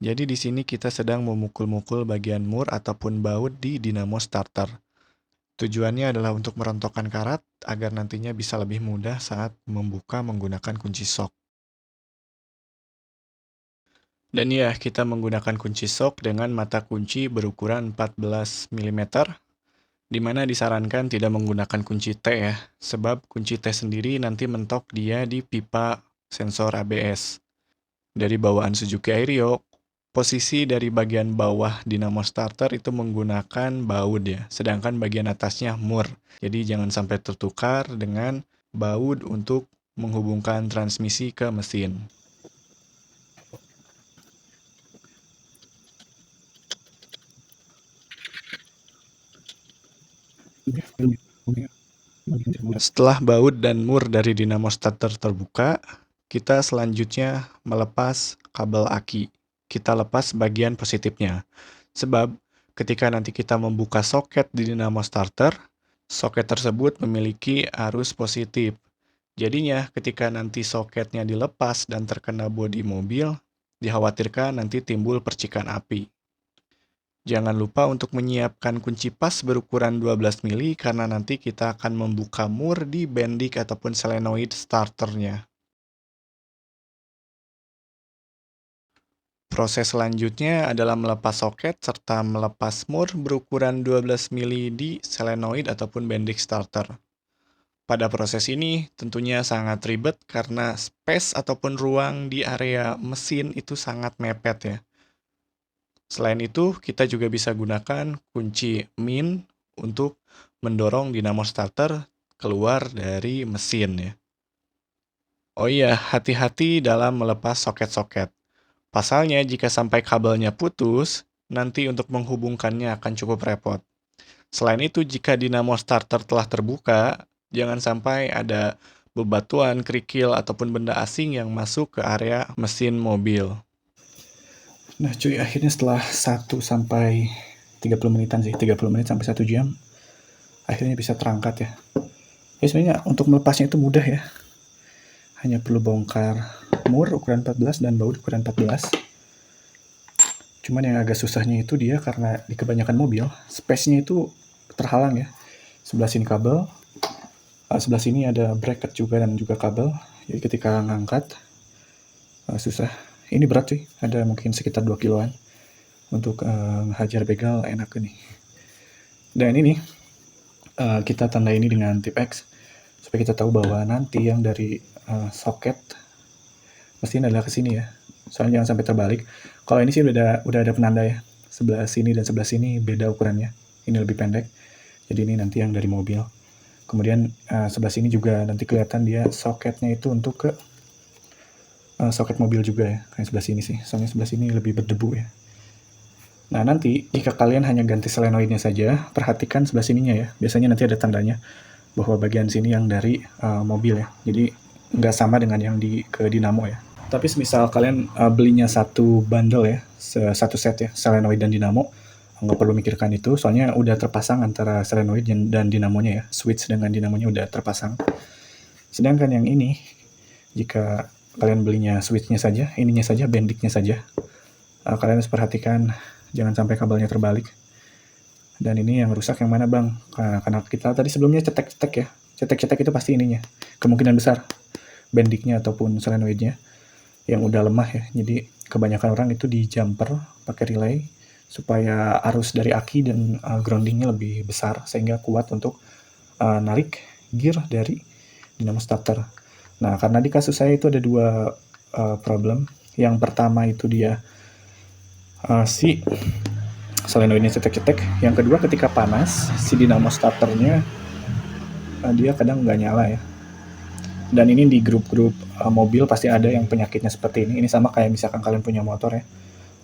Jadi di sini kita sedang memukul-mukul bagian mur ataupun baut di dinamo starter. Tujuannya adalah untuk merontokkan karat agar nantinya bisa lebih mudah saat membuka menggunakan kunci sok. Dan ya, kita menggunakan kunci sok dengan mata kunci berukuran 14 mm, di mana disarankan tidak menggunakan kunci T ya, sebab kunci T sendiri nanti mentok dia di pipa sensor ABS. Dari bawaan Suzuki Airio, posisi dari bagian bawah dinamo starter itu menggunakan baud ya, sedangkan bagian atasnya mur. Jadi jangan sampai tertukar dengan baud untuk menghubungkan transmisi ke mesin. Setelah baut dan mur dari dinamo starter terbuka, kita selanjutnya melepas kabel aki. Kita lepas bagian positifnya. Sebab ketika nanti kita membuka soket di dinamo starter, soket tersebut memiliki arus positif. Jadinya ketika nanti soketnya dilepas dan terkena bodi mobil, dikhawatirkan nanti timbul percikan api. Jangan lupa untuk menyiapkan kunci pas berukuran 12 mili karena nanti kita akan membuka mur di bendik ataupun solenoid starternya. Proses selanjutnya adalah melepas soket serta melepas mur berukuran 12 mili di solenoid ataupun bendik starter. Pada proses ini tentunya sangat ribet karena space ataupun ruang di area mesin itu sangat mepet ya. Selain itu, kita juga bisa gunakan kunci min untuk mendorong dinamo starter keluar dari mesin ya. Oh iya, hati-hati dalam melepas soket-soket. Pasalnya jika sampai kabelnya putus, nanti untuk menghubungkannya akan cukup repot. Selain itu, jika dinamo starter telah terbuka, jangan sampai ada bebatuan, kerikil, ataupun benda asing yang masuk ke area mesin mobil. Nah cuy, akhirnya setelah 1 sampai 30 menitan sih, 30 menit sampai 1 jam, akhirnya bisa terangkat ya. Ya sebenarnya untuk melepasnya itu mudah ya. Hanya perlu bongkar mur ukuran 14 dan baut ukuran 14. Cuman yang agak susahnya itu dia karena di kebanyakan mobil, space-nya itu terhalang ya. Sebelah sini kabel, sebelah sini ada bracket juga dan juga kabel. Jadi ketika ngangkat, susah. Ini berat sih, ada mungkin sekitar 2 kiloan. Untuk hajar begal enak nih. Dan ini kita tanda ini dengan tip X supaya kita tahu bahwa nanti yang dari soket mesti adalah ke sini ya. Soalnya jangan sampai terbalik. Kalau ini sih udah ada penanda ya. Sebelah sini dan sebelah sini beda ukurannya. Ini lebih pendek. Jadi ini nanti yang dari mobil. Kemudian sebelah sini juga nanti kelihatan dia soketnya itu untuk ke soket mobil juga ya. Kayak sebelah sini sih. Soalnya sebelah sini lebih berdebu ya. Nah nanti jika kalian hanya ganti solenoidnya saja, perhatikan sebelah sininya ya. Biasanya nanti ada tandanya bahwa bagian sini yang dari mobil ya. Jadi nggak sama dengan yang ke dinamo ya. Tapi semisal kalian belinya satu bundle ya, satu set ya, solenoid dan dinamo, nggak perlu mikirkan itu, soalnya udah terpasang antara solenoid dan dinamonya ya. Switch dengan dinamonya udah terpasang. Sedangkan yang ini, jika kalian belinya switchnya saja, ininya saja, bendiknya saja, kalian harus perhatikan jangan sampai kabelnya terbalik. Dan ini yang rusak yang mana bang? Karena kita tadi sebelumnya cetek-cetek ya. Cetek-cetek itu pasti ininya. Kemungkinan besar bendiknya ataupun solenoidnya yang udah lemah ya. Jadi kebanyakan orang itu di jumper pakai relay supaya arus dari aki dan groundingnya lebih besar sehingga kuat untuk narik gear dari dinamo starter. Nah karena di kasus saya itu ada dua problem. Yang pertama itu dia si solenoidnya cetek-cetek. Yang kedua ketika panas si dinamo starternya dia kadang nggak nyala ya. Dan ini di grup-grup mobil pasti ada yang penyakitnya seperti ini. Ini sama kayak misalkan kalian punya motor ya,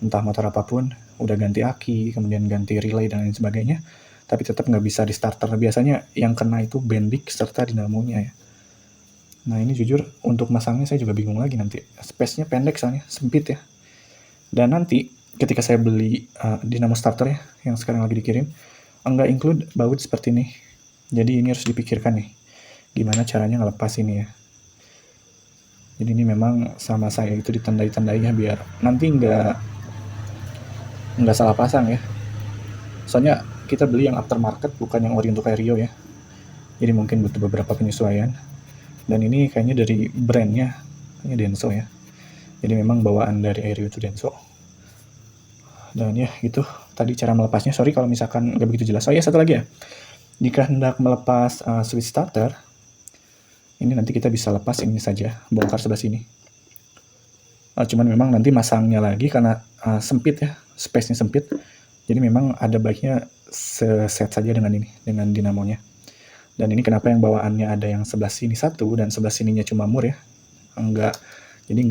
entah motor apapun, udah ganti aki, kemudian ganti relay dan lain sebagainya, tapi tetap nggak bisa di starter. Biasanya yang kena itu bendik serta dinamonya ya. Nah ini jujur untuk masangnya saya juga bingung lagi nanti. Space-nya pendek soalnya, sempit ya. Dan nanti ketika saya beli dinamo starter ya, yang sekarang lagi dikirim, enggak include baut seperti ini. Jadi ini harus dipikirkan nih, gimana caranya ngelepas ini ya. Jadi ini memang sama saya itu ditandai-tandainya biar nanti nggak nggak salah pasang ya. Soalnya kita beli yang aftermarket bukan yang ori untuk Aerio ya. Jadi mungkin butuh beberapa penyesuaian. Dan ini kayaknya dari brandnya, kayaknya Denso ya. Jadi memang bawaan dari Aerio itu Denso. Dan ya gitu tadi cara melepasnya. Sorry kalau misalkan nggak begitu jelas. Oh ya, satu lagi ya. Jika hendak melepas switch starter, ini nanti kita bisa lepas ini saja, bongkar sebelah sini. Cuman memang nanti masangnya lagi karena sempit ya, space-nya sempit. Jadi memang ada baiknya set saja dengan ini, dengan dinamonya. Dan ini kenapa yang bawaannya ada yang sebelah sini satu dan sebelah sininya cuma mur ya.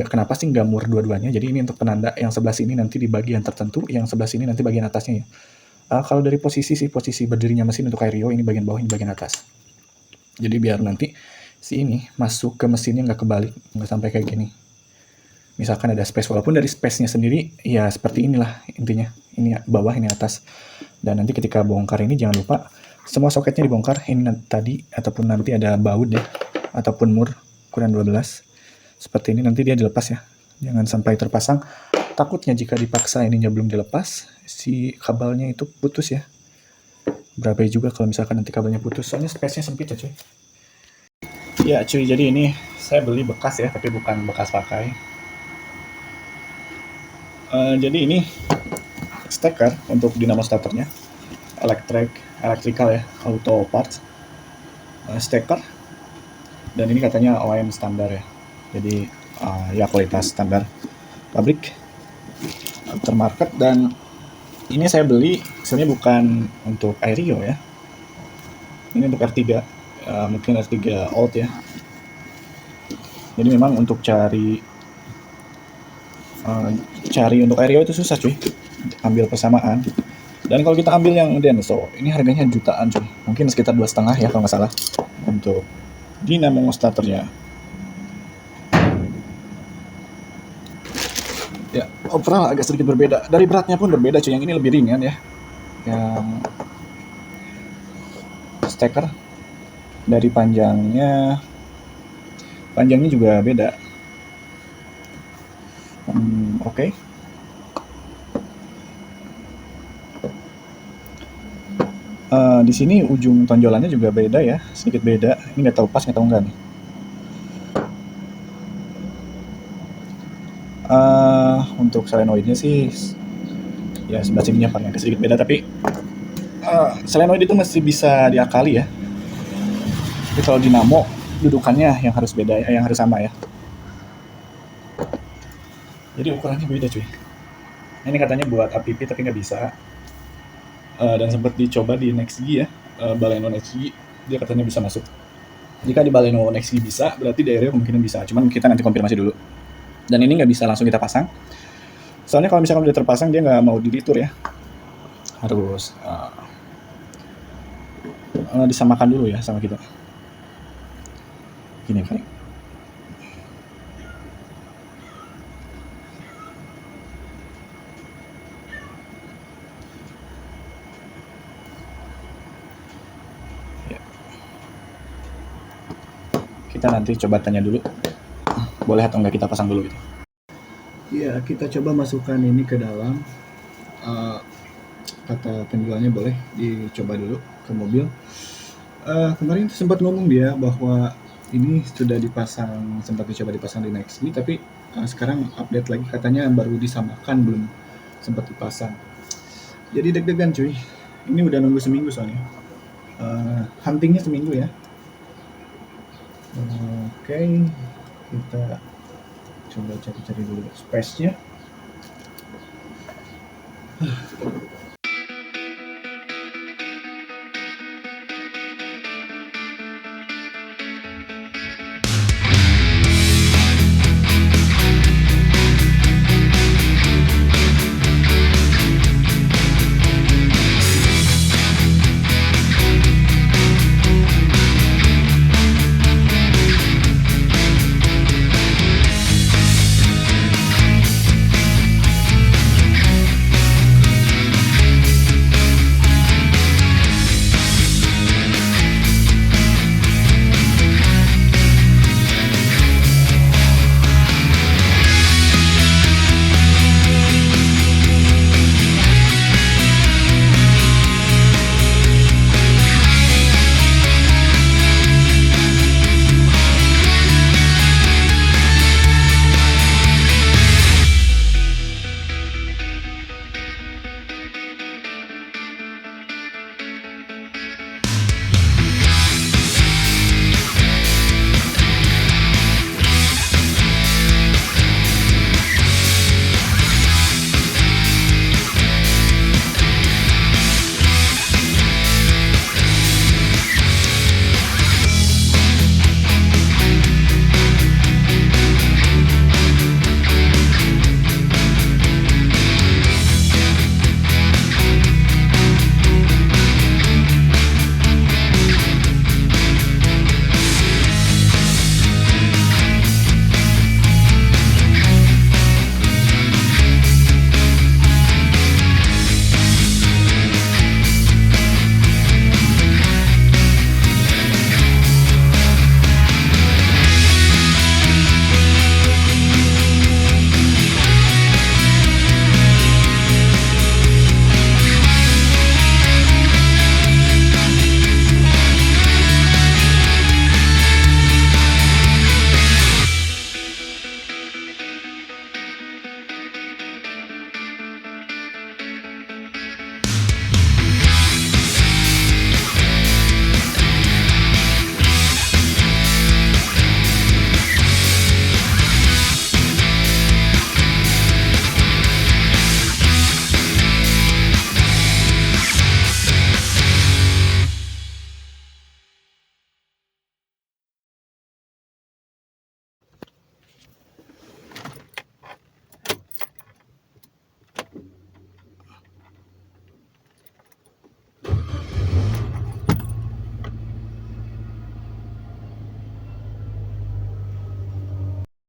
Kenapa sih nggak mur dua-duanya? Jadi ini untuk penanda yang sebelah sini nanti di bagian tertentu, yang sebelah sini nanti bagian atasnya ya. Kalau dari posisi berdirinya mesin untuk Aerio, ini bagian bawah, ini bagian atas. Jadi biar nanti si ini masuk ke mesinnya nggak kebalik, nggak sampai kayak gini. Misalkan ada space, walaupun dari space-nya sendiri ya seperti inilah intinya. Ini bawah, ini atas. Dan nanti ketika bongkar ini jangan lupa semua soketnya dibongkar. Ini tadi ataupun nanti ada baut ya, ataupun mur ukuran 12. Seperti ini nanti dia dilepas ya. Jangan sampai terpasang. Takutnya jika dipaksa ininya belum dilepas, si kabelnya itu putus ya. Berapa juga kalau misalkan nanti kabelnya putus, soalnya space-nya sempit ya cuy. Ya cuy, jadi ini saya beli bekas ya, tapi bukan bekas pakai. Jadi ini steker untuk dinamo starternya, electrical ya, auto parts, steker, dan ini katanya OEM standar ya, jadi ya kualitas standar pabrik, aftermarket. Dan ini saya beli sebenarnya bukan untuk Aerio ya, ini untuk R3, mungkin R3 old ya. Jadi memang untuk cari untuk Aerio itu susah cuy, ambil persamaan. Dan kalau kita ambil yang Denso, ini harganya jutaan cuy, mungkin sekitar 2,5 ya kalau nggak salah untuk dinamo starternya. Ya, overall agak sedikit berbeda. Dari beratnya pun berbeda cuy, yang ini lebih ringan ya, yang steker. Dari panjangnya juga beda. Oke. Di sini ujung tonjolannya juga beda ya, sedikit beda. Ini nggak tahu pas nggak tahu enggak nih. Untuk solenoidnya sih ya sebelah sininya paling agak sedikit beda, tapi solenoid itu masih bisa diakali ya. Tapi kalau dinamo dudukannya yang harus beda, yang harus sama ya. Jadi ukurannya beda cuy. Ini katanya buat APP tapi nggak bisa. Dan sempat dicoba di NextG ya, Baleno NextG, dia katanya bisa masuk. Jika di Baleno NextG bisa, berarti di Aerio kemungkinan bisa. Cuman kita nanti konfirmasi dulu. Dan ini nggak bisa langsung kita pasang. Soalnya kalau misalkan udah terpasang dia nggak mau dilitur ya. Harus disamakan dulu ya sama kita. Gini kali. Kita nanti coba tanya dulu, boleh atau enggak kita pasang dulu gitu. Iya, kita coba masukkan ini ke dalam. Kata penjualnya boleh dicoba dulu ke mobil. Kemarin sempat ngomong dia bahwa ini sudah dipasang, sempat dicoba dipasang di NextG, tapi sekarang update lagi katanya baru disamakan, belum sempat dipasang. Jadi deg-degan cuy. Ini udah nunggu seminggu soalnya. Huntingnya seminggu ya. Oke, kita coba cari-cari dulu space-nya.